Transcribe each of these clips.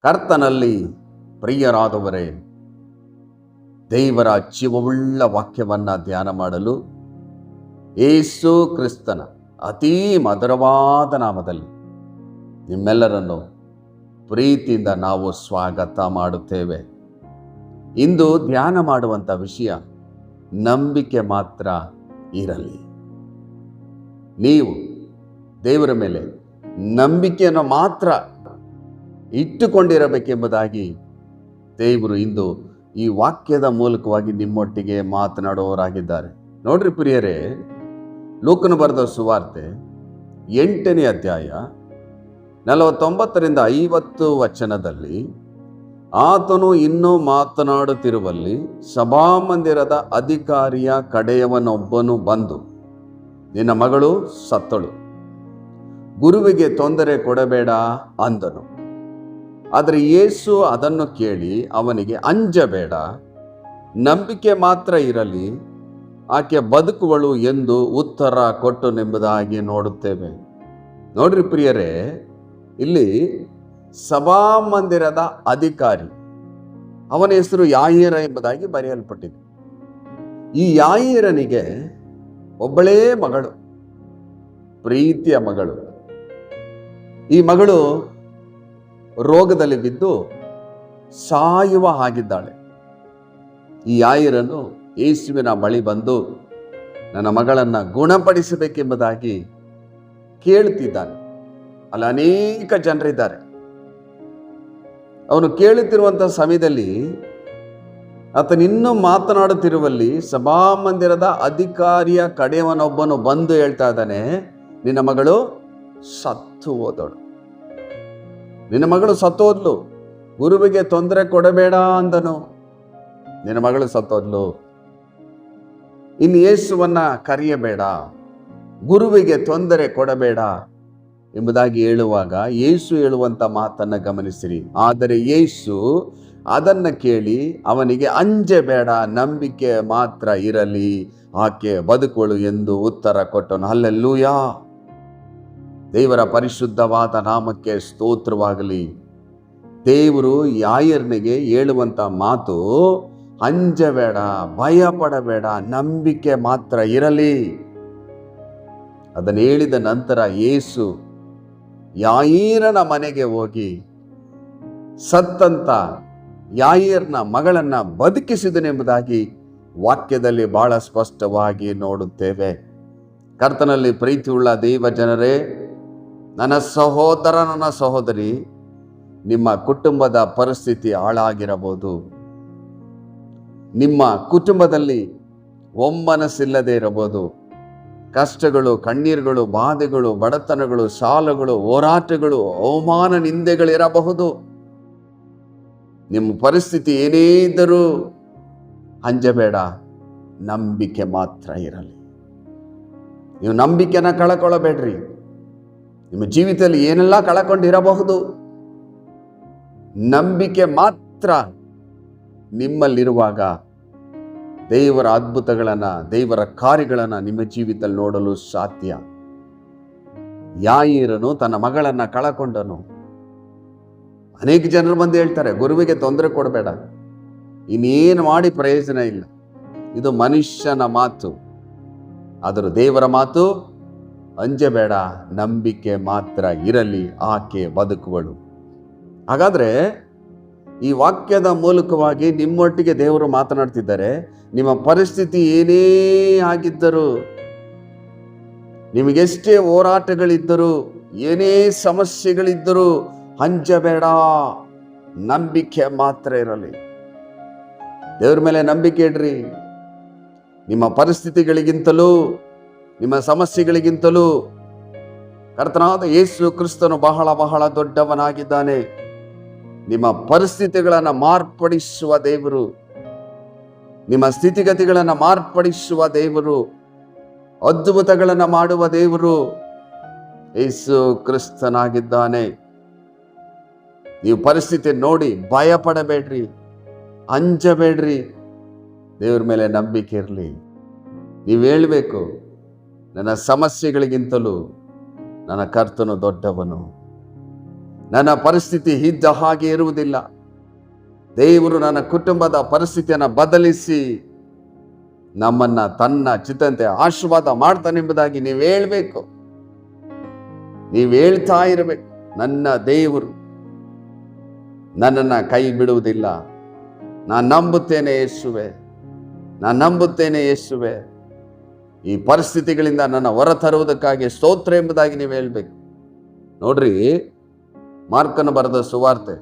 ಕರ್ತನಲ್ಲಿ ಪ್ರಿಯರಾದವರೇ, ದೇವರ ಜೀವವುಳ್ಳ ವಾಕ್ಯವನ್ನು ಧ್ಯಾನ ಮಾಡಲು ಯೇಸು ಕ್ರಿಸ್ತನ ಅತೀ ಮಧುರವಾದ ನಾಮದಲ್ಲಿ ನಿಮ್ಮೆಲ್ಲರನ್ನು ಪ್ರೀತಿಯಿಂದ ನಾವು ಸ್ವಾಗತ ಮಾಡುತ್ತೇವೆ. ಇಂದು ಧ್ಯಾನ ಮಾಡುವಂಥ ವಿಷಯ ನಂಬಿಕೆ ಮಾತ್ರ ಇರಲಿ. ನೀವು ದೇವರ ಮೇಲೆ ನಂಬಿಕೆಯನ್ನು ಮಾತ್ರ ಇಟ್ಟುಕೊಂಡಿರಬೇಕೆಂಬುದಾಗಿ ದೇವರು ಇಂದು ಈ ವಾಕ್ಯದ ಮೂಲಕವಾಗಿ ನಿಮ್ಮೊಟ್ಟಿಗೆ ಮಾತನಾಡುವವರಾಗಿದ್ದಾರೆ. ನೋಡ್ರಿ ಪ್ರಿಯರೇ, ಲೂಕನು ಬರೆದ ಸುವಾರ್ತೆ 8ನೇ ಅಧ್ಯಾಯ 49-50 ವಚನದಲ್ಲಿ, ಆತನು ಇನ್ನೂ ಮಾತನಾಡುತ್ತಿರುವಲ್ಲಿ ಸಭಾಮಂದಿರದ ಅಧಿಕಾರಿಯ ಕಡೆಯವನೊಬ್ಬನು ಬಂದು, ನಿನ್ನ ಮಗಳು ಸತ್ತಳು, ಗುರುವಿಗೆ ತೊಂದರೆ ಕೊಡಬೇಡ ಅಂದನು. ಆದರೆ ಯೇಸು ಅದನ್ನು ಕೇಳಿ ಅವನಿಗೆ, ಅಂಜಬೇಡ, ನಂಬಿಕೆ ಮಾತ್ರ ಇರಲಿ, ಆಕೆ ಬದುಕುವಳು ಎಂದು ಉತ್ತರ ಕೊಟ್ಟನೆಂಬುದಾಗಿ ನೋಡುತ್ತೇವೆ. ನೋಡ್ರಿ ಪ್ರಿಯರೇ, ಇಲ್ಲಿ ಸಭಾಮಂದಿರದ ಅಧಿಕಾರಿ, ಅವನ ಹೆಸರು ಯಾಯೀರ ಎಂಬುದಾಗಿ ಬರೆಯಲ್ಪಟ್ಟಿದೆ. ಈ ಯಾಯೀರನಿಗೆ ಒಬ್ಬಳೇ ಮಗಳು, ಪ್ರೀತಿಯ ಮಗಳು. ಈ ಮಗಳು ರೋಗದಲ್ಲಿ ಬಿದ್ದು ಸಾಯುವ ಹಾಗಿದ್ದಾಳೆ. ಈ ಯಾಯೀರನು ಯೇಸುವಿನ ಬಳಿ ಬಂದು ನನ್ನ ಮಗಳನ್ನು ಗುಣಪಡಿಸಬೇಕೆಂಬುದಾಗಿ ಕೇಳುತ್ತಿದ್ದಾನೆ. ಅಲ್ಲಿ ಅನೇಕ ಜನರಿದ್ದಾರೆ. ಅವನು ಕೇಳುತ್ತಿರುವಂಥ ಸಮಯದಲ್ಲಿ ಆತನಿನ್ನೂ ಮಾತನಾಡುತ್ತಿರುವಲ್ಲಿ ಸಭಾಮಂದಿರದ ಅಧಿಕಾರಿಯ ಕಡೆಯವನೊಬ್ಬನು ಬಂದು ಹೇಳ್ತಾ ಇದ್ದಾನೆ, ನಿನ್ನ ಮಗಳು ಸತ್ತು ಹೋದಳು, ನಿನ್ನ ಮಗಳು ಸತ್ತೋದ್ಲು, ಗುರುವಿಗೆ ತೊಂದರೆ ಕೊಡಬೇಡ ಅಂದನು. ನಿನ್ನ ಮಗಳು ಸತ್ತೋದ್ಲು, ಇನ್ನು ಯೇಸುವನ್ನ ಕರೆಯಬೇಡ, ಗುರುವಿಗೆ ತೊಂದರೆ ಕೊಡಬೇಡ ಎಂಬುದಾಗಿ ಹೇಳುವಾಗ ಯೇಸು ಹೇಳುವಂಥ ಮಾತನ್ನು ಗಮನಿಸಿರಿ. ಆದರೆ ಯೇಸು ಅದನ್ನು ಕೇಳಿ ಅವನಿಗೆ, ಅಂಜಬೇಡ, ನಂಬಿಕೆ ಮಾತ್ರ ಇರಲಿ, ಆಕೆ ಬದುಕುವಳು ಎಂದು ಉತ್ತರ ಕೊಟ್ಟನು. ಹಲ್ಲೆಲೂಯಾ! ದೇವರ ಪರಿಶುದ್ಧವಾದ ನಾಮಕ್ಕೆ ಸ್ತೋತ್ರವಾಗಲಿ. ದೇವರು ಯಾಯೀರನಿಗೆ ಹೇಳುವಂಥ ಮಾತು, ಅಂಜಬೇಡ, ಭಯಪಡಬೇಡ, ನಂಬಿಕೆ ಮಾತ್ರ ಇರಲಿ. ಅದನ್ನು ಹೇಳಿದ ನಂತರ ಯೇಸು ಯಾಯೀರನ ಮನೆಗೆ ಹೋಗಿ ಸತ್ತಂತ ಯಾಯೀರನ ಮಗಳನ್ನ ಬದುಕಿಸಿದನೆಂಬುದಾಗಿ ವಾಕ್ಯದಲ್ಲಿ ಬಹಳ ಸ್ಪಷ್ಟವಾಗಿ ನೋಡುತ್ತೇವೆ. ಕರ್ತನಲ್ಲಿ ಪ್ರೀತಿಯುಳ್ಳ ದೈವ ಜನರೇ, ನನ್ನ ಸಹೋದರ, ನನ್ನ ಸಹೋದರಿ, ನಿಮ್ಮ ಕುಟುಂಬದ ಪರಿಸ್ಥಿತಿ ಹಾಳಾಗಿರಬಹುದು. ನಿಮ್ಮ ಕುಟುಂಬದಲ್ಲಿ ಒಮ್ಮನಸ್ಸಿಲ್ಲದೆ ಇರಬಹುದು. ಕಷ್ಟಗಳು, ಕಣ್ಣೀರುಗಳು, ಬಾಧೆಗಳು, ಬಡತನಗಳು, ಸಾಲಗಳು, ಹೋರಾಟಗಳು, ಅವಮಾನ, ನಿಂದೆಗಳಿರಬಹುದು. ನಿಮ್ಮ ಪರಿಸ್ಥಿತಿ ಏನೇ ಇದ್ದರೂ ಅಂಜಬೇಡ, ನಂಬಿಕೆ ಮಾತ್ರ ಇರಲಿ. ನೀವು ನಂಬಿಕೆನ ಕಳಕೊಳ್ಳಬೇಡ್ರಿ. ನಿಮ್ಮ ಜೀವಿತದಲ್ಲಿ ಏನೆಲ್ಲ ಕಳಕೊಂಡಿರಬಹುದು, ನಂಬಿಕೆ ಮಾತ್ರ ನಿಮ್ಮಲ್ಲಿರುವಾಗ ದೇವರ ಅದ್ಭುತಗಳನ್ನು, ದೇವರ ಕಾರ್ಯಗಳನ್ನು ನಿಮ್ಮ ಜೀವಿತದಲ್ಲಿ ನೋಡಲು ಸಾಧ್ಯ. ಯಾಯೀರನು ತನ್ನ ಮಗಳನ್ನು ಕಳಕೊಂಡನು. ಅನೇಕ ಜನರು ಬಂದು ಹೇಳ್ತಾರೆ, ಗುರುವಿಗೆ ತೊಂದರೆ ಕೊಡಬೇಡ, ಇನ್ನೇನು ಮಾಡಿ ಪ್ರಯೋಜನ ಇಲ್ಲ. ಇದು ಮನುಷ್ಯನ ಮಾತು. ಆದರೂ ದೇವರ ಮಾತು, ಅಂಜಬೇಡ, ನಂಬಿಕೆ ಮಾತ್ರ ಇರಲಿ, ಆಕೆ ಬದುಕುವಳು. ಹಾಗಾದರೆ ಈ ವಾಕ್ಯದ ಮೂಲಕವಾಗಿ ನಿಮ್ಮೊಟ್ಟಿಗೆ ದೇವರು ಮಾತನಾಡ್ತಿದ್ದಾರೆ. ನಿಮ್ಮ ಪರಿಸ್ಥಿತಿ ಏನೇ ಆಗಿದ್ದರೂ, ನಿಮಗೆಷ್ಟೇ ಹೋರಾಟಗಳಿದ್ದರೂ, ಏನೇ ಸಮಸ್ಯೆಗಳಿದ್ದರೂ ಅಂಜಬೇಡ, ನಂಬಿಕೆ ಮಾತ್ರ ಇರಲಿ. ದೇವರ ಮೇಲೆ ನಂಬಿಕೆ ಇಡ್ರಿ. ನಿಮ್ಮ ಪರಿಸ್ಥಿತಿಗಳಿಗಿಂತಲೂ, ನಿಮ್ಮ ಸಮಸ್ಯೆಗಳಿಗಿಂತಲೂ ಕರ್ತನಾದ ಯೇಸು ಕ್ರಿಸ್ತನು ಬಹಳ ಬಹಳ ದೊಡ್ಡವನಾಗಿದ್ದಾನೆ. ನಿಮ್ಮ ಪರಿಸ್ಥಿತಿಗಳನ್ನು ಮಾರ್ಪಡಿಸುವ ದೇವರು, ನಿಮ್ಮ ಸ್ಥಿತಿಗತಿಗಳನ್ನು ಮಾರ್ಪಡಿಸುವ ದೇವರು, ಅದ್ಭುತಗಳನ್ನು ಮಾಡುವ ದೇವರು ಯೇಸು ಕ್ರಿಸ್ತನಾಗಿದ್ದಾನೆ. ನೀವು ಪರಿಸ್ಥಿತಿ ನೋಡಿ ಭಯಪಡಬೇಡ್ರಿ, ಅಂಜಬೇಡ್ರಿ, ದೇವ್ರ ಮೇಲೆ ನಂಬಿಕೆ ಇರಲಿ. ನೀವು ಹೇಳಬೇಕು, ನನ್ನ ಸಮಸ್ಯೆಗಳಿಗಿಂತಲೂ ನನ್ನ ಕರ್ತನು ದೊಡ್ಡವನು. ನನ್ನ ಪರಿಸ್ಥಿತಿ ಇದ್ದ ಹಾಗೆ ಇರುವುದಿಲ್ಲ. ದೇವರು ನನ್ನ ಕುಟುಂಬದ ಪರಿಸ್ಥಿತಿಯನ್ನು ಬದಲಿಸಿ ನಮ್ಮನ್ನ ತನ್ನ ಚಿತ್ತಂತೆ ಆಶೀರ್ವಾದ ಮಾಡ್ತಾನೆಂಬುದಾಗಿ ನೀವು ಹೇಳ್ಬೇಕು. ನೀವು ಹೇಳ್ತಾ ಇರಬೇಕು, ನನ್ನ ದೇವರು ನನ್ನನ್ನು ಕೈ ಬಿಡುವುದಿಲ್ಲ. ನಾನು ನಂಬುತ್ತೇನೆ ಯೇಸುವೆ, ನಾನು ನಂಬುತ್ತೇನೆ ಯೇಸುವೆ. ಈ ಪರಿಸ್ಥಿತಿಗಳಿಂದ ನನ್ನ ಹೊರ ತರುವುದಕ್ಕಾಗಿ ಸ್ತೋತ್ರ ಎಂಬುದಾಗಿ ನೀವು ಹೇಳ್ಬೇಕು. ನೋಡ್ರಿ, ಮಾರ್ಕನ ಬರೆದ ಸುವಾರ್ತೆ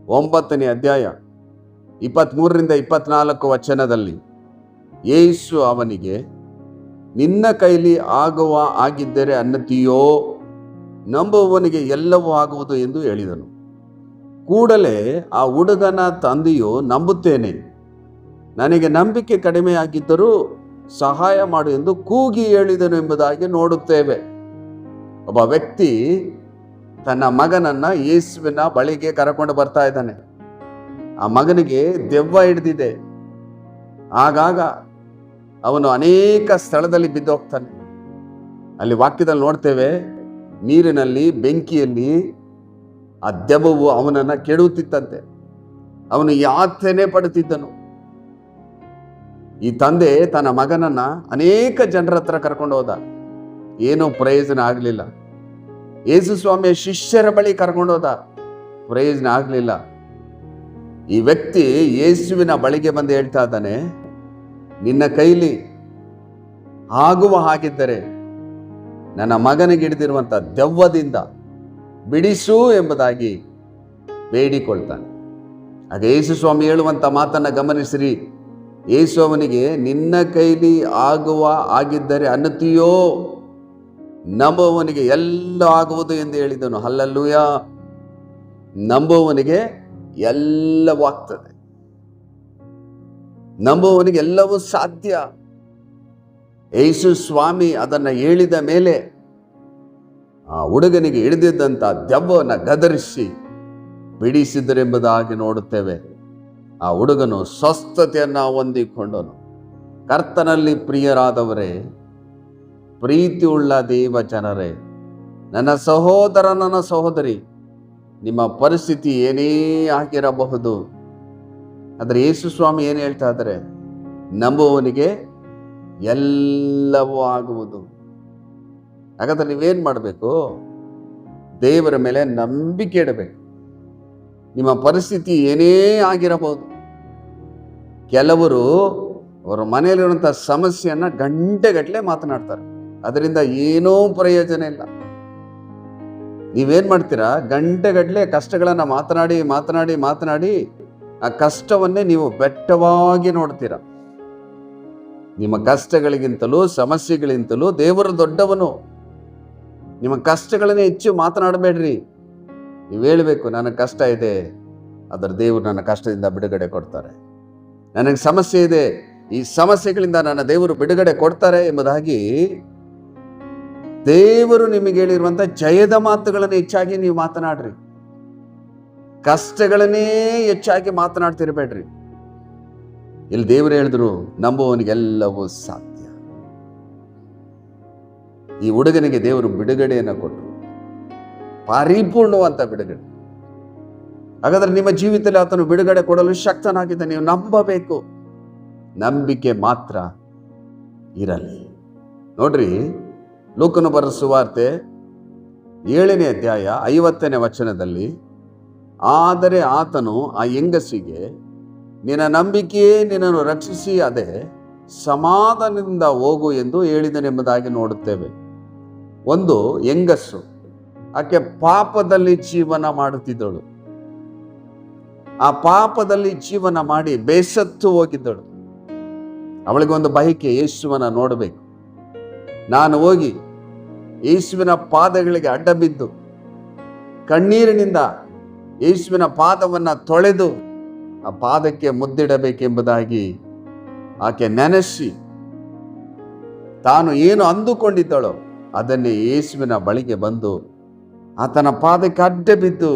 9ನೇ ಅಧ್ಯಾಯ 23ರಿಂದ 24 ವಚನದಲ್ಲಿ ಯೇಸು ಅವನಿಗೆ, ನಿನ್ನ ಕೈಲಿ ಆಗುವ ಆಗಿದ್ದರೆ ಅನ್ನತೀಯೋ, ನಂಬುವವನಿಗೆ ಎಲ್ಲವೂ ಆಗುವುದು ಎಂದು ಹೇಳಿದನು. ಕೂಡಲೇ ಆ ಹುಡುಗನ ತಂದೆಯು, ನಂಬುತ್ತೇನೆ, ನನಗೆ ನಂಬಿಕೆ ಕಡಿಮೆಯಾಗಿದ್ದರೂ ಸಹಾಯ ಮಾಡು ಎಂದು ಕೂಗಿ ಹೇಳಿದನು ಎಂಬುದಾಗಿ ನೋಡುತ್ತೇವೆ. ಒಬ್ಬ ವ್ಯಕ್ತಿ ತನ್ನ ಮಗನನ್ನ ಯೇಸುವಿನ ಬಳಿಗೆ ಕರ್ಕೊಂಡು ಬರ್ತಾ ಇದ್ದಾನೆ. ಆ ಮಗನಿಗೆ ದೆವ್ವ ಹಿಡಿದಿದೆ. ಆಗಾಗ ಅವನು ಅನೇಕ ಸ್ಥಳದಲ್ಲಿ ಬಿದ್ದೋಗ್ತಾನೆ. ಅಲ್ಲಿ ವಾಕ್ಯದಲ್ಲಿ ನೋಡ್ತೇವೆ, ನೀರಿನಲ್ಲಿ, ಬೆಂಕಿಯಲ್ಲಿ ಆ ದೆವ್ವವು ಅವನನ್ನು ಕೆಡುತ್ತಿತ್ತಂತೆ. ಅವನು ಯಾತನೆ ಪಡುತ್ತಿದ್ದನು. ಈ ತಂದೆ ತನ್ನ ಮಗನನ್ನ ಅನೇಕ ಜನರ ಹತ್ರ ಕರ್ಕೊಂಡು ಹೋದ. ಏನೂ ಪ್ರಯೋಜನ ಆಗಲಿಲ್ಲ. ಯೇಸು ಸ್ವಾಮಿಯ ಶಿಷ್ಯರ ಬಳಿ ಕರ್ಕೊಂಡು ಹೋದ, ಪ್ರಯೋಜನ ಆಗಲಿಲ್ಲ. ಈ ವ್ಯಕ್ತಿ ಯೇಸುವಿನ ಬಳಿಗೆ ಬಂದು ಹೇಳ್ತಾ ಇದ್ದಾನೆ, ನಿನ್ನ ಕೈಲಿ ಆಗುವ ಹಾಗಿದ್ದರೆ ನನ್ನ ಮಗನಿಗೆ ಹಿಡಿದಿರುವಂಥ ದೆವ್ವದಿಂದ ಬಿಡಿಸು ಎಂಬುದಾಗಿ ಬೇಡಿಕೊಳ್ತಾನೆ. ಆಗ ಯೇಸು ಸ್ವಾಮಿ ಹೇಳುವಂಥ ಮಾತನ್ನು ಗಮನಿಸಿರಿ. ಯೇಸು ಅವನಿಗೆ, ನಿನ್ನ ಕೈಲಿ ಆಗುವ ಆಗಿದ್ದರೆ ಅನ್ನತೀಯೋ, ನಂಬುವವನಿಗೆ ಎಲ್ಲ ಆಗುವುದು ಎಂದು ಹೇಳಿದನು. ಹಲ್ಲೆಲೂಯ. ನಂಬುವವನಿಗೆ ಎಲ್ಲವೂ ಆಗ್ತದೆ. ನಂಬುವವನಿಗೆ ಎಲ್ಲವೂ ಸಾಧ್ಯ. ಯೇಸು ಸ್ವಾಮಿ ಅದನ್ನು ಹೇಳಿದ ಮೇಲೆ ಆ ಹುಡುಗನಿಗೆ ಹಿಡಿದಿದ್ದಂಥ ದೆವ್ವವನ್ನು ಗದರಿಸಿ ಬಿಡಿಸಿದರೆಂಬುದಾಗಿ ನೋಡುತ್ತೇವೆ. ಆ ಹುಡುಗನು ಸ್ವಸ್ಥತೆಯನ್ನು ಹೊಂದಿಕೊಂಡನು. ಕರ್ತನಲ್ಲಿ ಪ್ರಿಯರಾದವರೇ, ಪ್ರೀತಿಯುಳ್ಳ ದೇವ ಜನರೇ, ನನ್ನ ಸಹೋದರ, ನನ್ನ ಸಹೋದರಿ, ನಿಮ್ಮ ಪರಿಸ್ಥಿತಿ ಏನೇ ಆಗಿರಬಹುದು, ಆದರೆ ಯೇಸು ಸ್ವಾಮಿ ಏನು ಹೇಳ್ತಾ ಇದ್ದಾರೆ, ನಂಬುವವನಿಗೆ ಎಲ್ಲವೂ ಆಗುವುದು. ಹಾಗಾದ್ರೆ ನೀವೇನು ಮಾಡಬೇಕು? ದೇವರ ಮೇಲೆ ನಂಬಿಕೆ ಇಡಬೇಕು. ನಿಮ್ಮ ಪರಿಸ್ಥಿತಿ ಏನೇ ಆಗಿರಬಹುದು. ಕೆಲವರು ಅವರ ಮನೆಯಲ್ಲಿರುವಂಥ ಸಮಸ್ಯೆಯನ್ನು ಗಂಟೆಗಟ್ಟಲೆ ಮಾತನಾಡ್ತಾರೆ, ಅದರಿಂದ ಏನೂ ಪ್ರಯೋಜನ ಇಲ್ಲ. ನೀವೇನು ಮಾಡ್ತೀರಾ? ಗಂಟೆಗಟ್ಟಲೆ ಕಷ್ಟಗಳನ್ನು ಮಾತನಾಡಿ ಮಾತನಾಡಿ ಮಾತನಾಡಿ ಆ ಕಷ್ಟವನ್ನೇ ನೀವು ಬೆಟ್ಟವಾಗಿ ನೋಡ್ತೀರ. ನಿಮ್ಮ ಕಷ್ಟಗಳಿಗಿಂತಲೂ ಸಮಸ್ಯೆಗಳಿಗಿಂತಲೂ ದೇವರು ದೊಡ್ಡವನು. ನಿಮ್ಮ ಕಷ್ಟಗಳನ್ನೇ ಹೆಚ್ಚು ಮಾತನಾಡಬೇಡ್ರಿ. ನೀವು ಹೇಳಬೇಕು, ನನಗೆ ಕಷ್ಟ ಇದೆ, ಅದರ ದೇವರು ನನ್ನ ಕಷ್ಟದಿಂದ ಬಿಡುಗಡೆ ಕೊಡ್ತಾರೆ. ನನಗೆ ಸಮಸ್ಯೆ ಇದೆ, ಈ ಸಮಸ್ಯೆಗಳಿಂದ ನನ್ನ ದೇವರು ಬಿಡುಗಡೆ ಕೊಡ್ತಾರೆ ಎಂಬುದಾಗಿ ದೇವರು ನಿಮಗೆ ಹೇಳಿರುವಂಥ ಜಯದ ಮಾತುಗಳನ್ನು ಹೆಚ್ಚಾಗಿ ನೀವು ಮಾತನಾಡ್ರಿ. ಕಷ್ಟಗಳನ್ನೇ ಹೆಚ್ಚಾಗಿ ಮಾತನಾಡ್ತಿರಬೇಡ್ರಿ. ಇಲ್ಲಿ ದೇವರು ಹೇಳಿದ್ರು, ನಂಬುವವನಿಗೆಲ್ಲವೂ ಸಾಧ್ಯ. ಈ ಹುಡುಗನಿಗೆ ದೇವರು ಬಿಡುಗಡೆಯನ್ನು ಕೊಟ್ಟರು, ಪರಿಪೂರ್ಣವಂತ ಬಿಡುಗಡೆ. ಹಾಗಾದ್ರೆ ನಿಮ್ಮ ಜೀವಿತದಲ್ಲಿ ಆತನು ಬಿಡುಗಡೆ ಕೊಡಲು ಶಕ್ತನಾಗಿದ್ದ. ನೀವು ನಂಬಬೇಕು, ನಂಬಿಕೆ ಮಾತ್ರ ಇರಲಿ. ನೋಡ್ರಿ, ಲೂಕನು ಬರೆದ ಸುವಾರ್ತೆ 7ನೇ ಅಧ್ಯಾಯ 50ನೇ ವಚನದಲ್ಲಿ, ಆದರೆ ಆತನು ಆ ಹೆಂಗಸಿಗೆ, ನಿನ್ನ ನಂಬಿಕೆಯೇ ನಿನ್ನನ್ನು ರಕ್ಷಿಸಿ, ಅದೇ ಸಮಾಧಾನದಿಂದ ಹೋಗು ಎಂದು ಹೇಳಿದನೆಂಬುದಾಗಿ ನೋಡುತ್ತೇವೆ. ಒಂದು ಹೆಂಗಸು, ಆಕೆ ಪಾಪದಲ್ಲಿ ಜೀವನ ಮಾಡುತ್ತಿದ್ದಳು. ಆ ಪಾಪದಲ್ಲಿ ಜೀವನ ಮಾಡಿ ಬೇಸತ್ತು ಹೋಗಿದ್ದಳು. ಅವಳಿಗೆ ಒಂದು ಬಯಕೆ, ಯೇಸುವನ ನೋಡಬೇಕು. ನಾನು ಹೋಗಿ ಯೇಸುವಿನ ಪಾದಗಳಿಗೆ ಅಡ್ಡ ಬಿದ್ದು ಕಣ್ಣೀರಿನಿಂದ ಯೇಸುವಿನ ಪಾದವನ್ನು ತೊಳೆದು ಆ ಪಾದಕ್ಕೆ ಮುದ್ದಿಡಬೇಕೆಂಬುದಾಗಿ ಆಕೆ ನೆನೆಸಿ ತಾನು ಏನು ಅಂದುಕೊಂಡಿದ್ದಳೋ ಅದನ್ನೇ ಯೇಸುವಿನ ಬಳಿಗೆ ಬಂದು ಆತನ ಪಾದಕ್ಕೆ ಅಡ್ಡ ಬಿದ್ದು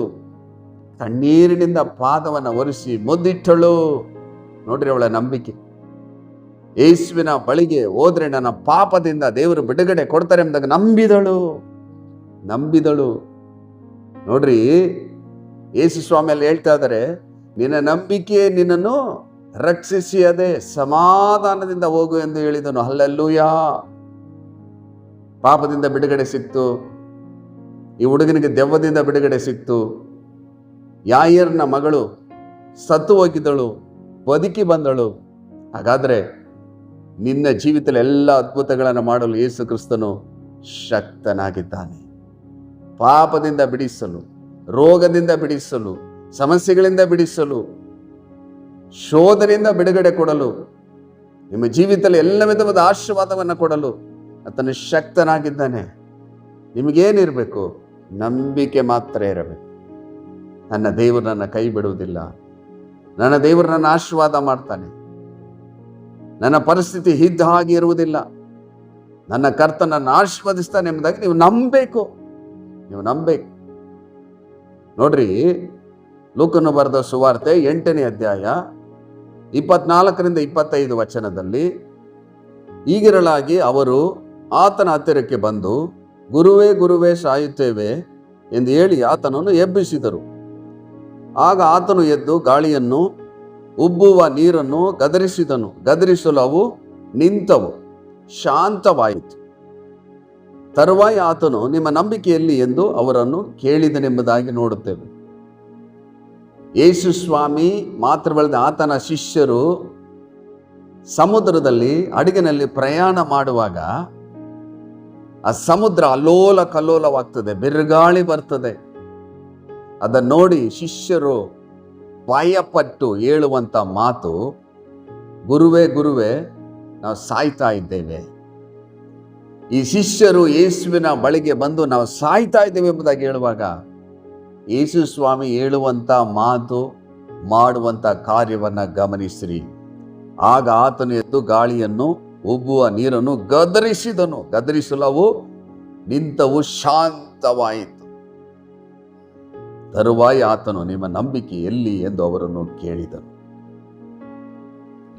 ಕಣ್ಣೀರಿನಿಂದ ಪಾದವನ್ನು ಒರೆಸಿ ಮುದ್ದಿಟ್ಟಳು. ನೋಡ್ರಿ, ಅವಳ ನಂಬಿಕೆ. ಯೇಸುವಿನ ಬಳಿಗೆ ಹೋದ್ರೆ ನನ್ನ ಪಾಪದಿಂದ ದೇವರು ಬಿಡುಗಡೆ ಕೊಡ್ತಾರೆ ಎಂಬುದಾಗಿ ನಂಬಿದಳು. ನೋಡ್ರಿ, ಯೇಸು ಸ್ವಾಮಿಯಲ್ಲಿ ಹೇಳ್ತಾ ಇದ್ದಾರೆ, ನಿನ್ನ ನಂಬಿಕೆ ನಿನ್ನನ್ನು ರಕ್ಷಿಸಿ ಅದೇ ಸಮಾಧಾನದಿಂದ ಹೋಗು ಎಂದು ಹೇಳಿದನು. ಹಲ್ಲೆಲೂಯಾ. ಪಾಪದಿಂದ ಬಿಡುಗಡೆ ಸಿಕ್ತು. ಈ ಹುಡುಗನಿಗೆ ದೆವ್ವದಿಂದ ಬಿಡುಗಡೆ ಸಿಕ್ತು. ಯಾಯರ್ನ ಮಗಳು ಸತ್ತು ಹೋಗಿದ್ದಳು, ಬದುಕಿ ಬಂದಳು. ಹಾಗಾದ್ರೆ ನಿನ್ನ ಜೀವಿತದಲ್ಲಿ ಎಲ್ಲ ಅದ್ಭುತಗಳನ್ನು ಮಾಡಲು ಯೇಸು ಕ್ರಿಸ್ತನು ಶಕ್ತನಾಗಿದ್ದಾನೆ. ಪಾಪದಿಂದ ಬಿಡಿಸಲು, ರೋಗದಿಂದ ಬಿಡಿಸಲು, ಸಮಸ್ಯೆಗಳಿಂದ ಬಿಡಿಸಲು, ಶೋಧನೆಯಿಂದ ಬಿಡುಗಡೆ ಕೊಡಲು, ನಿಮ್ಮ ಜೀವಿತದಲ್ಲಿ ಎಲ್ಲ ವಿಧವಾದ ಆಶೀರ್ವಾದವನ್ನು ಕೊಡಲು ಆತನು ಶಕ್ತನಾಗಿದ್ದಾನೆ. ನಿಮಗೇನಿರಬೇಕು? ನಂಬಿಕೆ ಮಾತ್ರ ಇರಬೇಕು. ನನ್ನ ದೇವರು ನನ್ನ ಕೈ ಬಿಡುವುದಿಲ್ಲ, ನನ್ನ ದೇವರು ನನ್ನ ಆಶೀರ್ವಾದ ಮಾಡ್ತಾನೆ, ನನ್ನ ಪರಿಸ್ಥಿತಿ ಇದ್ದ ಹಾಗೆ ಇರುವುದಿಲ್ಲ, ನನ್ನ ಕರ್ತನನ್ನು ಆಶೀರ್ವದಿಸ್ತಾನೆ ಎಂಬುದಾಗಿ ನೀವು ನಂಬಬೇಕು. ನೋಡ್ರಿ, ಲೂಕನು ಬರೆದ ಸುವಾರ್ತೆ 8ನೇ ಅಧ್ಯಾಯ 24ರಿಂದ 25 ವಚನದಲ್ಲಿ, ಹೀಗಿರಲಾಗಿ ಅವರು ಆತನ ಹತ್ತಿರಕ್ಕೆ ಬಂದು, ಗುರುವೇ ಗುರುವೇ ಸಾಯುತ್ತೇವೆ ಎಂದು ಹೇಳಿ ಆತನನ್ನು ಎಬ್ಬಿಸಿದರು. ಆಗ ಆತನು ಎದ್ದು ಗಾಳಿಯನ್ನು ಉಬ್ಬುವ ನೀರನ್ನು ಗದರಿಸಿದನು. ಗದರಿಸಲು ಅವು ನಿಂತವು, ಶಾಂತವಾಯಿತು. ತರುವಾಯ ಆತನು, ನಿಮ್ಮ ನಂಬಿಕೆಯಲ್ಲಿ ಎಂದು ಅವರನ್ನು ಕೇಳಿದನೆಂಬುದಾಗಿ ನೋಡುತ್ತೇವೆ. ಯೇಸು ಸ್ವಾಮಿ ಮಾತ್ರವಲ್ಲದೆ ಆತನ ಶಿಷ್ಯರು ಸಮುದ್ರದಲ್ಲಿ ಹಡಗಿನಲ್ಲಿ ಪ್ರಯಾಣ ಮಾಡುವಾಗ ಆ ಸಮುದ್ರ ಅಲ್ಲೋಲ ಕಲ್ಲೋಲವಾಗ್ತದೆ, ಬಿರುಗಾಳಿ ಬರ್ತದೆ. ಅದನ್ನು ನೋಡಿ ಶಿಷ್ಯರು ಭಯಪಟ್ಟು ಹೇಳುವಂತ ಮಾತು, ಗುರುವೇ ಗುರುವೇ, ನಾವು ಸಾಯ್ತಾ ಇದ್ದೇವೆ. ಈ ಶಿಷ್ಯರು ಯೇಸುವಿನ ಬಳಿಗೆ ಬಂದು ನಾವು ಸಾಯ್ತಾ ಇದ್ದೇವೆ ಎಂಬುದಾಗಿ ಹೇಳುವಾಗ, ಯೇಸು ಸ್ವಾಮಿ ಹೇಳುವಂತ ಮಾತು, ಮಾಡುವಂತ ಕಾರ್ಯವನ್ನ ಗಮನಿಸಿರಿ. ಆಗ ಆತನು ಎದ್ದು ಗಾಳಿಯನ್ನು ಉಬ್ಬುವ ನೀರನ್ನು ಗದರಿಸಿದನು. ಗದರಿಸಲು ಅವು ನಿಂತವು, ಶಾಂತವಾಯಿತು. ತರುವಾಯ ಆತನು, ನಿಮ್ಮ ನಂಬಿಕೆ ಎಲ್ಲಿ ಎಂದು ಅವರನ್ನು ಕೇಳಿದನು.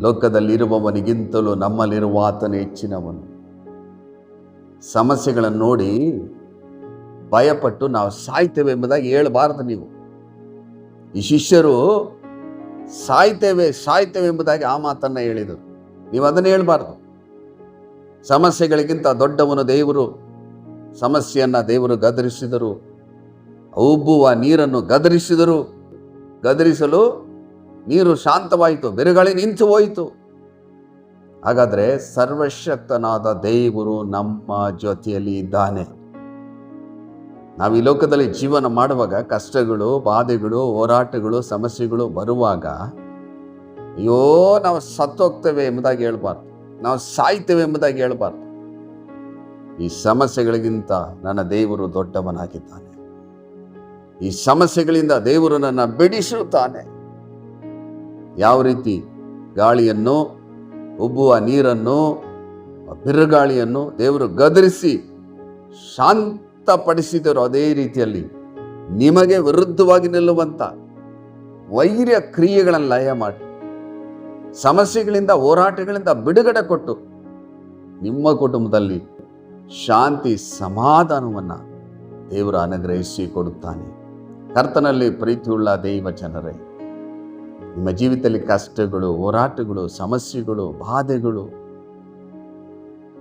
ಲೋಕದಲ್ಲಿರುವವನಿಗಿಂತಲೂ ನಮ್ಮಲ್ಲಿರುವ ಆತನು ಹೆಚ್ಚಿನವನು. ಸಮಸ್ಯೆಗಳನ್ನು ನೋಡಿ ಭಯಪಟ್ಟು ನಾವು ಸಾಯ್ತೇವೆ ಎಂಬುದಾಗಿ ಹೇಳಬಾರದು. ನೀವು ಈ ಶಿಷ್ಯರು ಸಾಯ್ತೇವೆ ಎಂಬುದಾಗಿ ಆ ಮಾತನ್ನ ಹೇಳಿದರು. ನೀವು ಅದನ್ನು ಹೇಳಬಾರ್ದು. ಸಮಸ್ಯೆಗಳಿಗಿಂತ ದೊಡ್ಡವನು ದೇವರು. ಸಮಸ್ಯೆಯನ್ನ ದೇವರು ಗದರಿಸಿದರು, ಉಬ್ಬುವ ನೀರನ್ನು ಗದರಿಸಿದರು. ಗದರಿಸಲು ನೀರು ಶಾಂತವಾಯಿತು, ಬಿರುಗಾಳಿ ನಿಂತು ಹೋಯಿತು. ಹಾಗಾದ್ರೆ ಸರ್ವಶಕ್ತನಾದ ದೇವರು ನಮ್ಮ ಜೊತೆಯಲ್ಲಿ ಇದ್ದಾನೆ. ನಾವು ಈ ಲೋಕದಲ್ಲಿ ಜೀವನ ಮಾಡುವಾಗ ಕಷ್ಟಗಳು, ಬಾಧೆಗಳು, ಹೋರಾಟಗಳು, ಸಮಸ್ಯೆಗಳು ಬರುವಾಗ, ಅಯ್ಯೋ ನಾವು ಸತ್ತೋಗ್ತೇವೆ ಎಂಬುದಾಗಿ ಹೇಳ್ಬಾರ್ದು, ನಾವು ಸಾಯ್ತೇವೆ ಎಂಬುದಾಗಿ ಹೇಳ್ಬಾರ್ದು. ಈ ಸಮಸ್ಯೆಗಳಿಗಿಂತ ನನ್ನ ದೇವರು ದೊಡ್ಡವನಾಗಿದ್ದಾನೆ. ಈ ಸಮಸ್ಯೆಗಳಿಂದ ದೇವರು ನನ್ನ ಬಿಡಿಸುತ್ತಾನೆ. ಯಾವ ರೀತಿ ಗಾಳಿಯನ್ನು, ಉಬ್ಬುವ ನೀರನ್ನು, ಬಿರುಗಾಳಿಯನ್ನು ದೇವರು ಗದರಿಸಿ ಶಾಂತಪಡಿಸಿದರು, ಅದೇ ರೀತಿಯಲ್ಲಿ ನಿಮಗೆ ವಿರುದ್ಧವಾಗಿ ನಿಲ್ಲುವಂತ ವೈರ್ಯ ಕ್ರಿಯೆಗಳನ್ನು ಲಯ ಮಾಡಿ, ಸಮಸ್ಯೆಗಳಿಂದ, ಹೋರಾಟಗಳಿಂದ ಬಿಡುಗಡೆ ಕೊಟ್ಟು ನಿಮ್ಮ ಕುಟುಂಬದಲ್ಲಿ ಶಾಂತಿ, ಸಮಾಧಾನವನ್ನು ದೇವರು ಅನುಗ್ರಹಿಸಿ ಕೊಡುತ್ತಾನೆ. ಕರ್ತನಲ್ಲಿ ಪ್ರೀತಿಯುಳ್ಳ ದೈವ ಜನರೇ, ನಿಮ್ಮ ಜೀವಿತದಲ್ಲಿ ಕಷ್ಟಗಳು, ಹೋರಾಟಗಳು, ಸಮಸ್ಯೆಗಳು, ಬಾಧೆಗಳು,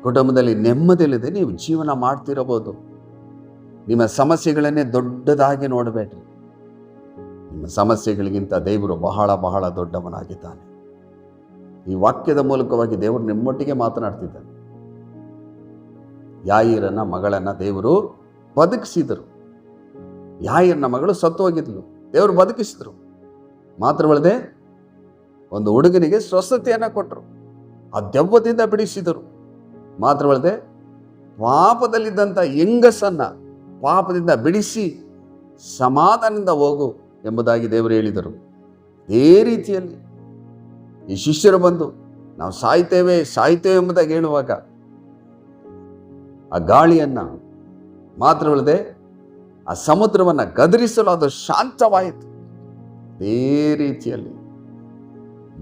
ಕುಟುಂಬದಲ್ಲಿ ನೆಮ್ಮದಿಯಿಲ್ಲದೆ ನೀವು ಜೀವನ ಮಾಡ್ತಿರಬಹುದು. ನಿಮ್ಮ ಸಮಸ್ಯೆಗಳನ್ನೇ ದೊಡ್ಡದಾಗಿ ನೋಡಬೇಡ್ರಿ. ನಿಮ್ಮ ಸಮಸ್ಯೆಗಳಿಗಿಂತ ದೇವರು ಬಹಳ ಬಹಳ ದೊಡ್ಡವನಾಗಿದ್ದಾನೆ. ಈ ವಾಕ್ಯದ ಮೂಲಕವಾಗಿ ದೇವರು ನಿಮ್ಮೊಟ್ಟಿಗೆ ಮಾತನಾಡ್ತಿದ್ದಾನೆ. ಯಾಯೀರನ ಮಗಳನ್ನ ದೇವರು ಬದುಕಿಸಿದರು. ಯಾಯೀರನ ಮಗಳು ಸತ್ತು ಹೋಗಿದ್ಲು, ದೇವರು ಬದುಕಿಸಿದ್ರು. ಮಾತ್ರವಲ್ಲದೆ ಒಂದು ಹುಡುಗನಿಗೆ ಸ್ವಸ್ಥತೆಯನ್ನು ಕೊಟ್ಟರು, ಆ ದೆವ್ವದಿಂದ ಬಿಡಿಸಿದರು. ಮಾತ್ರವಲ್ಲದೆ ಪಾಪದಲ್ಲಿದ್ದಂಥ ಹೆಂಗಸನ್ನ ಪಾಪದಿಂದ ಬಿಡಿಸಿ ಸಮಾಧಾನದಿಂದ ಹೋಗು ಎಂಬುದಾಗಿ ದೇವರು ಹೇಳಿದರು. ಇದೇ ರೀತಿಯಲ್ಲಿ ಈ ಶಿಷ್ಯರು ಬಂದು ನಾವು ಸಾಯ್ತೇವೆ ಎಂಬುದಾಗಿ ಹೇಳುವಾಗ ಆ ಗಾಳಿಯನ್ನ, ಮಾತ್ರವಲ್ಲದೆ ಆ ಸಮುದ್ರವನ್ನು ಗದರಿಸಲು ಅದು ಶಾಂತವಾಯಿತು. ಅದೇ ರೀತಿಯಲ್ಲಿ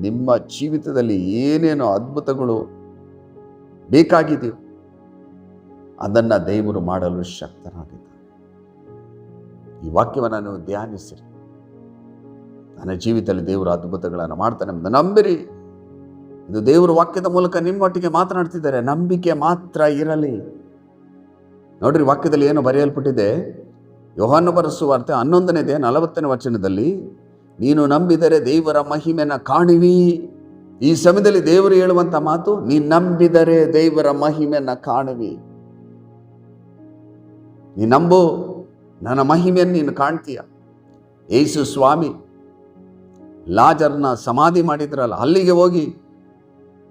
ನಿಮ್ಮ ಜೀವಿತದಲ್ಲಿ ಏನೇನೋ ಅದ್ಭುತಗಳು ಬೇಕಾಗಿದೆಯೋ ಅದನ್ನು ದೇವರು ಮಾಡಲು ಶಕ್ತನಾಗಿದ್ದಾನೆ. ಈ ವಾಕ್ಯವನ್ನು ನೀವು ಧ್ಯಾನಿಸಿರಿ. ನನ್ನ ಜೀವಿತದಲ್ಲಿ ದೇವರು ಅದ್ಭುತಗಳನ್ನು ಮಾಡ್ತಾನೆ ಎಂಬುದನ್ನು ನಂಬಿರಿ. ಇದು ದೇವರ ವಾಕ್ಯದ ಮೂಲಕ ನಿಮ್ಮೊಟ್ಟಿಗೆ ಮಾತನಾಡ್ತಿದ್ದಾರೆ. ನಂಬಿಕೆ ಮಾತ್ರ ಇರಲಿ. ನೋಡ್ರಿ, ವಾಕ್ಯದಲ್ಲಿ ಏನು ಬರೆಯಲ್ಪಟ್ಟಿದೆ? ಯೋಹಾನ ಬರೆದ ಸುವಾರ್ತೆ 11ನೇ 40ನೇ ವಚನದಲ್ಲಿ, ನೀನು ನಂಬಿದರೆ ದೇವರ ಮಹಿಮೆನ ಕಾಣುವಿ. ಈ ಸಮಯದಲ್ಲಿ ದೇವರು ಹೇಳುವಂತ ಮಾತು, ನೀನು ನಂಬಿದರೆ ದೇವರ ಮಹಿಮೆಯನ್ನ ಕಾಣುವಿ. ನೀ ನಂಬು, ನನ್ನ ಮಹಿಮೆಯನ್ನು ನೀನು ಕಾಣ್ತೀಯ. ಯೇಸು ಸ್ವಾಮಿ ಲಾಜರ್ನ ಸಮಾಧಿ ಮಾಡಿದ್ರಲ್ಲ, ಅಲ್ಲಿಗೆ ಹೋಗಿ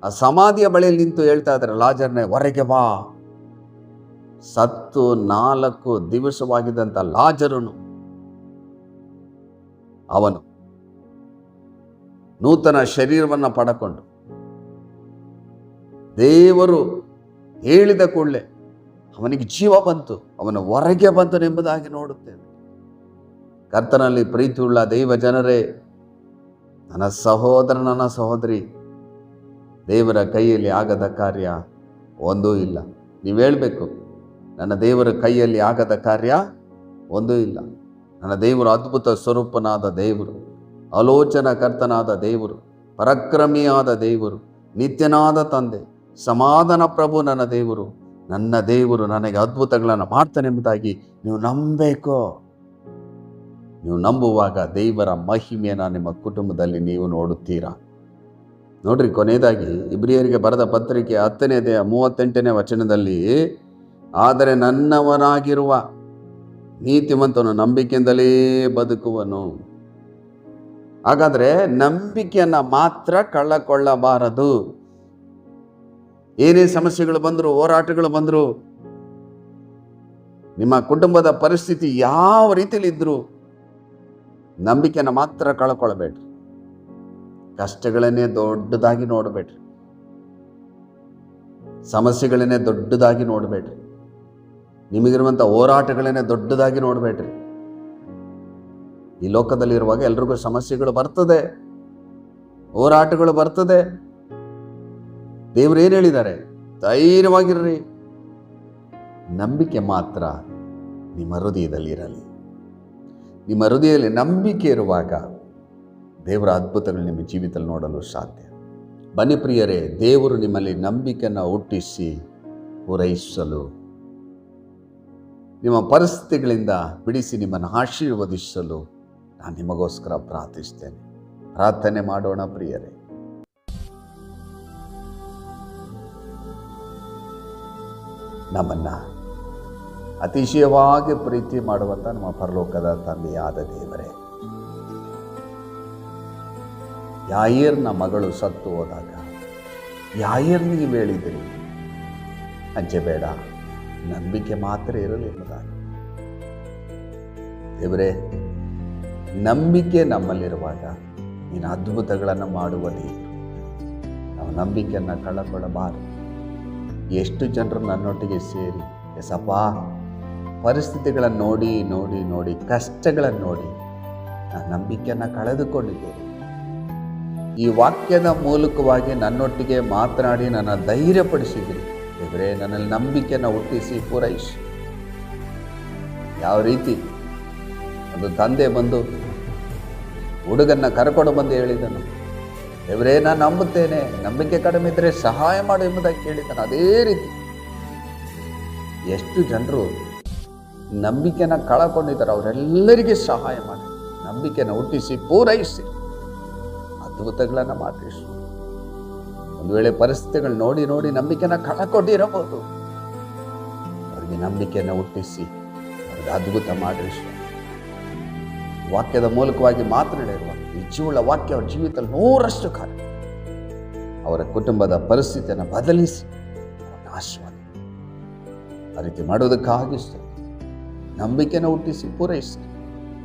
ಆ ಸಮಾಧಿಯ ಬಳಿಯಲ್ಲಿ ನಿಂತು ಹೇಳ್ತಾ ಇದ್ದಾರೆ, ಲಾಜರ್ನೇ ಹೊರಗೆ ಬಾ. ಸತ್ತು 4 ದಿವಸವಾಗಿದ್ದಂಥ ಲಾಜರನು, ಅವನು ನೂತನ ಶರೀರವನ್ನು ಪಡಕೊಂಡು ದೇವರು ಹೇಳಿದ ಕೂಡಲೇ ಅವನಿಗೆ ಜೀವ ಬಂತು, ಅವನ ಹೊರಗೆ ಬಂತು ಎಂಬುದಾಗಿ ನೋಡುತ್ತೇವೆ. ಕರ್ತನಲ್ಲಿ ಪ್ರೀತಿಯುಳ್ಳ ದೈವ ಜನರೇ, ನನ್ನ ಸಹೋದರ, ನನ್ನ ಸಹೋದರಿ, ದೇವರ ಕೈಯಲ್ಲಿ ಆಗದ ಕಾರ್ಯ ಒಂದೂ ಇಲ್ಲ. ನೀವು ಹೇಳಬೇಕು, ನನ್ನ ದೇವರ ಕೈಯಲ್ಲಿ ಆಗದ ಕಾರ್ಯ ಒಂದೂ ಇಲ್ಲ. ನನ್ನ ದೇವರು ಅದ್ಭುತ ಸ್ವರೂಪನಾದ ದೇವರು, ಆಲೋಚನಕರ್ತನಾದ ದೇವರು, ಪರಾಕ್ರಮಿಯಾದ ದೇವರು, ನಿತ್ಯನಾದ ತಂದೆ, ಸಮಾಧಾನ ಪ್ರಭು ನನ್ನ ದೇವರು. ನನ್ನ ದೇವರು ನನಗೆ ಅದ್ಭುತಗಳನ್ನು ಮಾಡ್ತಾನೆಂಬುದಾಗಿ ನೀವು ನಂಬಬೇಕು. ನೀವು ನಂಬುವಾಗ ದೇವರ ಮಹಿಮೆಯನ್ನು ನಿಮ್ಮ ಕುಟುಂಬದಲ್ಲಿ ನೀವು ನೋಡುತ್ತೀರಾ. ನೋಡ್ರಿ, ಕೊನೆಯದಾಗಿ ಇಬ್ರಿಯರಿಗೆ ಬರೆದ ಪತ್ರಿಕೆ 10ನೇ 38ನೇ ವಚನದಲ್ಲಿ, ಆದರೆ ನನ್ನವನಾಗಿರುವ ನೀತಿವಂತನು ನಂಬಿಕೆಯಿಂದಲೇ ಬದುಕುವನು. ಹಾಗಾದರೆ ನಂಬಿಕೆಯನ್ನು ಮಾತ್ರ ಕಳ್ಳಕೊಳ್ಳಬಾರದು. ಏನೇ ಸಮಸ್ಯೆಗಳು ಬಂದರೂ, ಹೋರಾಟಗಳು ಬಂದರೂ, ನಿಮ್ಮ ಕುಟುಂಬದ ಪರಿಸ್ಥಿತಿ ಯಾವ ರೀತಿಯಲ್ಲಿ ಇದ್ದರೂ ನಂಬಿಕೆಯನ್ನು ಮಾತ್ರ ಕಳ್ಕೊಳ್ಬೇಡ್ರಿ. ಕಷ್ಟಗಳನ್ನೇ ದೊಡ್ಡದಾಗಿ ನೋಡಬೇಡ್ರಿ, ಸಮಸ್ಯೆಗಳನ್ನೇ ದೊಡ್ಡದಾಗಿ ನೋಡಬೇಡ್ರಿ, ನಿಮಗಿರುವಂಥ ಹೋರಾಟಗಳನ್ನೇ ದೊಡ್ಡದಾಗಿ ನೋಡಬೇಡ್ರಿ. ಈ ಲೋಕದಲ್ಲಿರುವಾಗ ಎಲ್ರಿಗೂ ಸಮಸ್ಯೆಗಳು ಬರ್ತದೆ, ಹೋರಾಟಗಳು ಬರ್ತದೆ. ದೇವರು ಏನು ಹೇಳಿದ್ದಾರೆ? ಧೈರ್ಯವಾಗಿರ್ರಿ. ನಂಬಿಕೆ ಮಾತ್ರ ನಿಮ್ಮ ಹೃದಯದಲ್ಲಿರಲಿ. ನಿಮ್ಮ ಹೃದಯದಲ್ಲಿ ನಂಬಿಕೆ ಇರುವಾಗ ದೇವರ ಅದ್ಭುತಗಳು ನಿಮ್ಮ ಜೀವಿತದಲ್ಲಿ ನೋಡಲು ಸಾಧ್ಯ. ಬನ್ನಿ ಪ್ರಿಯರೇ, ದೇವರು ನಿಮ್ಮಲ್ಲಿ ನಂಬಿಕೆಯನ್ನು ಹುಟ್ಟಿಸಿ ಪೂರೈಸಲು, ನಿಮ್ಮ ಪರಿಸ್ಥಿತಿಗಳಿಂದ ಬಿಡಿಸಿ ನಿಮ್ಮನ್ನು ಆಶೀರ್ವದಿಸಲು ನಾನು ನಿಮಗೋಸ್ಕರ ಪ್ರಾರ್ಥಿಸ್ತೇನೆ. ಪ್ರಾರ್ಥನೆ ಮಾಡೋಣ ಪ್ರಿಯರೇ. ನಮ್ಮನ್ನು ಅತಿಶಯವಾಗಿ ಪ್ರೀತಿ ಮಾಡುವಂಥ ನಮ್ಮ ಪರಲೋಕದ ತಂದೆಯಾದ ದೇವರೇ, ಯಾಯೀರನ ಮಗಳು ಸತ್ತು ಹೋದಾಗ ಯಾಯೀರನಿಗೆ ಹೇಳಿದಿರಿ, ಅಂಜಬೇಡ, ನಂಬಿಕೆ ಮಾತ್ರ ಇರಲಿ ಎಂಬುದಾಗಿ. ದೇವರೇ, ನಂಬಿಕೆ ನಮ್ಮಲ್ಲಿರುವಾಗ ನೀನು ಅದ್ಭುತಗಳನ್ನು ಮಾಡುವ ದೇವರು. ನಾವು ನಂಬಿಕೆಯನ್ನು ಕಳಕೊಳ್ಳಬಾರದು. ಎಷ್ಟು ಜನರು ನನ್ನೊಟ್ಟಿಗೆ ಸೇರಿ, ಎಸಪ್ಪ, ಪರಿಸ್ಥಿತಿಗಳನ್ನು ನೋಡಿ ನೋಡಿ ನೋಡಿ, ಕಷ್ಟಗಳನ್ನು ನೋಡಿ ನಾನು ನಂಬಿಕೆಯನ್ನು ಕಳೆದುಕೊಂಡಿದ್ದೇನೆ. ಈ ವಾಕ್ಯದ ಮೂಲಕವಾಗಿ ನನ್ನೊಟ್ಟಿಗೆ ಮಾತನಾಡಿ ನನ್ನ ಧೈರ್ಯಪಡಿಸಿದ್ದೀರಿ. ದೇವರೇ, ನನ್ನಲ್ಲಿ ನಂಬಿಕೆಯನ್ನು ಹುಟ್ಟಿಸಿ ಪೂರೈಸಿ. ಯಾವ ರೀತಿ ಒಂದು ತಂದೆ ಬಂದು ಹುಡುಗನ್ನ ಕರ್ಕೊಂಡು ಬಂದು ಹೇಳಿದನು, ದೇವರೇ, ನಾನು ನಂಬುತ್ತೇನೆ, ನಂಬಿಕೆ ಕಡಿಮೆ ಇದ್ದರೆ ಸಹಾಯ ಮಾಡು ಎಂಬುದಾಗಿ ಕೇಳಿದ್ದಾನೆ. ಅದೇ ರೀತಿ ಎಷ್ಟು ಜನರು ನಂಬಿಕೆನ ಕಳಕೊಂಡಿದ್ದಾರೆ, ಅವರೆಲ್ಲರಿಗೆ ಸಹಾಯ ಮಾಡಿ ನಂಬಿಕೆನ ಹುಟ್ಟಿಸಿ ಪೂರೈಸಿ ಅದ್ಭುತಗಳನ್ನು ಮಾಡಿಸು. ಒಂದು ವೇಳೆ ಪರಿಸ್ಥಿತಿಗಳು ನೋಡಿ ನೋಡಿ ನಂಬಿಕೆನ ಕಳಕೊಂಡಿರಬಹುದು, ಅವರಿಗೆ ನಂಬಿಕೆಯನ್ನು ಹುಟ್ಟಿಸಿ ಅವರಿಗೆ ಅದ್ಭುತ ಮಾಡಿಸು. ವಾಕ್ಯದ ಮೂಲಕವಾಗಿ ಮಾತನಾಡಿರುವ ಈ ಜೀವಳ ವಾಕ್ಯ ಅವರ ಜೀವಿತದಲ್ಲಿ 100ರಷ್ಟು ಕಾರ್ಯ, ಅವರ ಕುಟುಂಬದ ಪರಿಸ್ಥಿತಿಯನ್ನು ಬದಲಿಸಿ ಅವರನ್ನು ಆಶೀರ್ವಾದ ಆ ರೀತಿ ಮಾಡುವುದಕ್ಕಾಗಿ ನಂಬಿಕೆಯನ್ನು ಹುಟ್ಟಿಸಿ ಪೂರೈಸಿ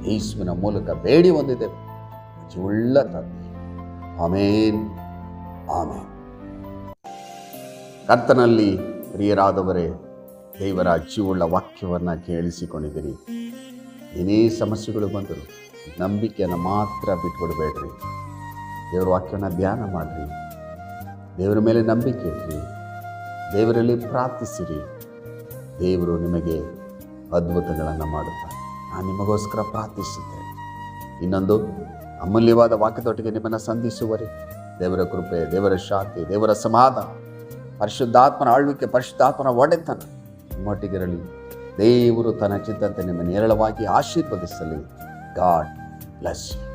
ಯೇಸುವಿನ ಮೂಲಕ ಬೇಡಿ ಹೊಂದಿದ್ದೇವೆ ಜೀವಳ್ಳ ತಂದೆ. ಆಮೇನ್, ಆಮೇನ್. ಕರ್ತನಲ್ಲಿ ಪ್ರಿಯರಾದವರೇ, ದೇವರ ಜೀವಳ್ಳ ವಾಕ್ಯವನ್ನು ಕೇಳಿಸಿಕೊಂಡಿದ್ದೀರಿ. ಏನೇ ಸಮಸ್ಯೆಗಳು ಬಂದರು ನಂಬಿಕೆಯನ್ನು ಮಾತ್ರ ಬಿಟ್ಕೊಡ್ಬೇಡ್ರಿ. ದೇವರ ವಾಕ್ಯವನ್ನು ಧ್ಯಾನ ಮಾಡಿರಿ, ದೇವರ ಮೇಲೆ ನಂಬಿಕೆ ಇಡ್ರಿ, ದೇವರಲ್ಲಿ ಪ್ರಾರ್ಥಿಸಿರಿ. ದೇವರು ನಿಮಗೆ ಅದ್ಭುತಗಳನ್ನು ಮಾಡುತ್ತಾರೆ. ನಾನು ನಿಮಗೋಸ್ಕರ ಪ್ರಾರ್ಥಿಸುತ್ತೇನೆ. ಇನ್ನೊಂದು ಅಮೂಲ್ಯವಾದ ವಾಕ್ಯದೊಟ್ಟಿಗೆ ನಿಮ್ಮನ್ನು ಸಂಧಿಸುವರೆ ದೇವರ ಕೃಪೆ, ದೇವರ ಶಾಂತಿ, ದೇವರ ಸಮಾಧಾನ, ಪರಿಶುದ್ಧಾತ್ಮನ ಆಳ್ವಿಕೆ, ಪರಿಶುದ್ಧಾತ್ಮನ ಒಡೆತನ ನಿಮ್ಮೊಟ್ಟಿಗಿರಲಿ. ದೇವರು ತನ್ನ ಚಿತ್ತಂತೆ ನಿಮ್ಮನ್ನು ಹೇರಳವಾಗಿ ಆಶೀರ್ವದಿಸಲಿ. God bless you.